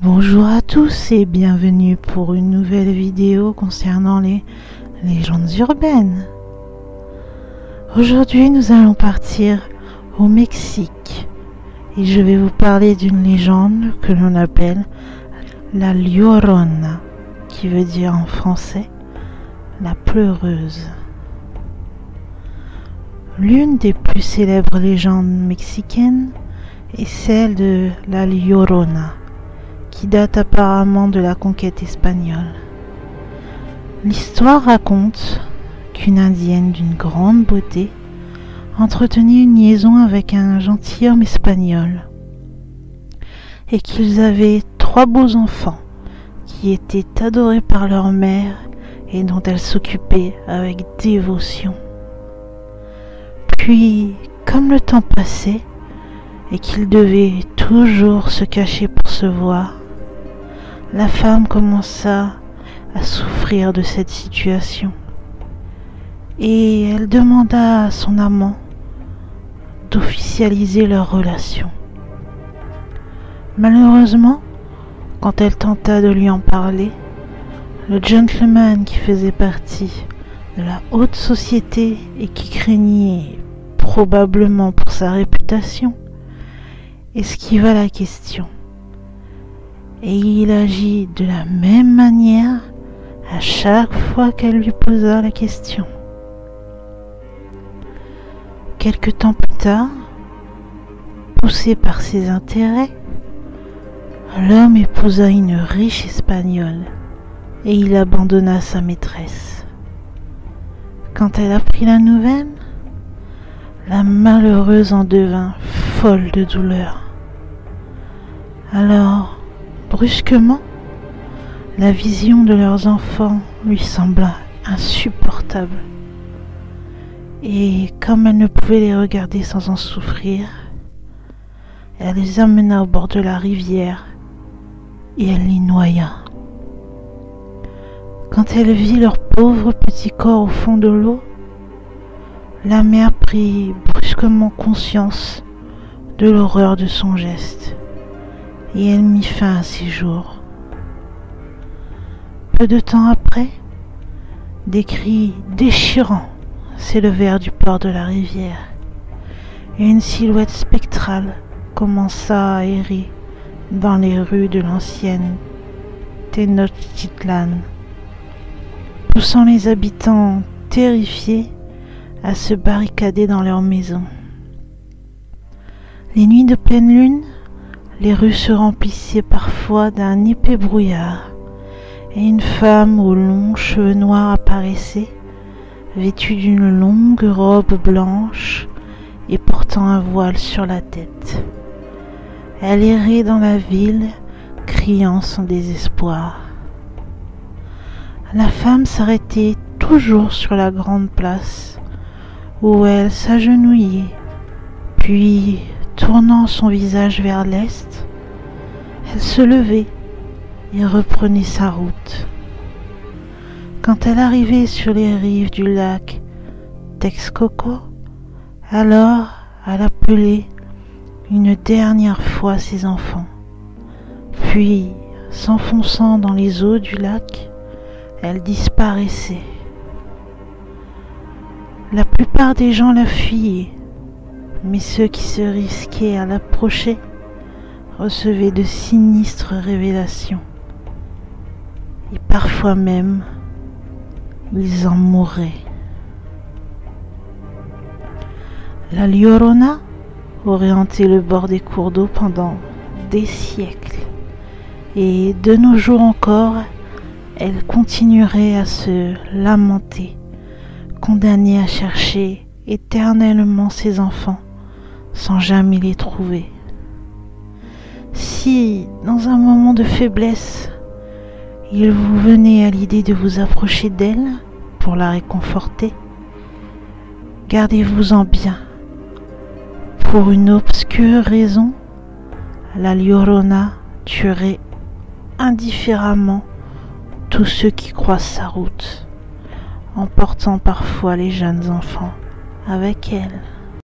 Bonjour à tous et bienvenue pour une nouvelle vidéo concernant les légendes urbaines. Aujourd'hui nous allons partir au Mexique et je vais vous parler d'une légende que l'on appelle la Llorona, qui veut dire en français la pleureuse. L'une des plus célèbres légendes mexicaines est celle de la Llorona, qui date apparemment de la conquête espagnole. L'histoire raconte qu'une indienne d'une grande beauté entretenait une liaison avec un gentilhomme espagnol et qu'ils avaient 3 beaux enfants qui étaient adorés par leur mère et dont elle s'occupait avec dévotion. Puis, comme le temps passait et qu'ils devaient toujours se cacher pour se voir, la femme commença à souffrir de cette situation et elle demanda à son amant d'officialiser leur relation. Malheureusement, quand elle tenta de lui en parler, le gentleman qui faisait partie de la haute société et qui craignait probablement pour sa réputation esquiva la question. Et il agit de la même manière à chaque fois qu'elle lui posa la question. Quelque temps plus tard, poussé par ses intérêts, l'homme épousa une riche espagnole et il abandonna sa maîtresse. Quand elle apprit la nouvelle, la malheureuse en devint folle de douleur. Alors, brusquement, la vision de leurs enfants lui sembla insupportable. Et comme elle ne pouvait les regarder sans en souffrir, elle les amena au bord de la rivière et elle les noya. Quand elle vit leur pauvre petit corps au fond de l'eau, la mère prit brusquement conscience de l'horreur de son geste et elle mit fin à ses jours. Peu de temps après, des cris déchirants s'élevèrent du bord de la rivière et une silhouette spectrale commença à errer dans les rues de l'ancienne Tenochtitlan, poussant les habitants terrifiés à se barricader dans leurs maisons. Les nuits de pleine lune, les rues se remplissaient parfois d'un épais brouillard et une femme aux longs cheveux noirs apparaissait, vêtue d'une longue robe blanche et portant un voile sur la tête. Elle errait dans la ville, criant son désespoir. La femme s'arrêtait toujours sur la grande place, où elle s'agenouillait, puis, tournant son visage vers l'est, elle se levait et reprenait sa route. Quand elle arrivait sur les rives du lac Texcoco, alors elle appelait une dernière fois ses enfants, puis, s'enfonçant dans les eaux du lac, elle disparaissait. La plupart des gens la fuyaient, mais ceux qui se risquaient à l'approcher recevaient de sinistres révélations. Et parfois même, ils en mouraient. La Llorona aurait hanté le bord des cours d'eau pendant des siècles. Et de nos jours encore, elle continuerait à se lamenter, condamnée à chercher éternellement ses enfants sans jamais les trouver. Si, dans un moment de faiblesse, il vous venait à l'idée de vous approcher d'elle pour la réconforter, gardez-vous-en bien. Pour une obscure raison, la Llorona tuerait indifféremment tous ceux qui croisent sa route, emportant parfois les jeunes enfants avec elle.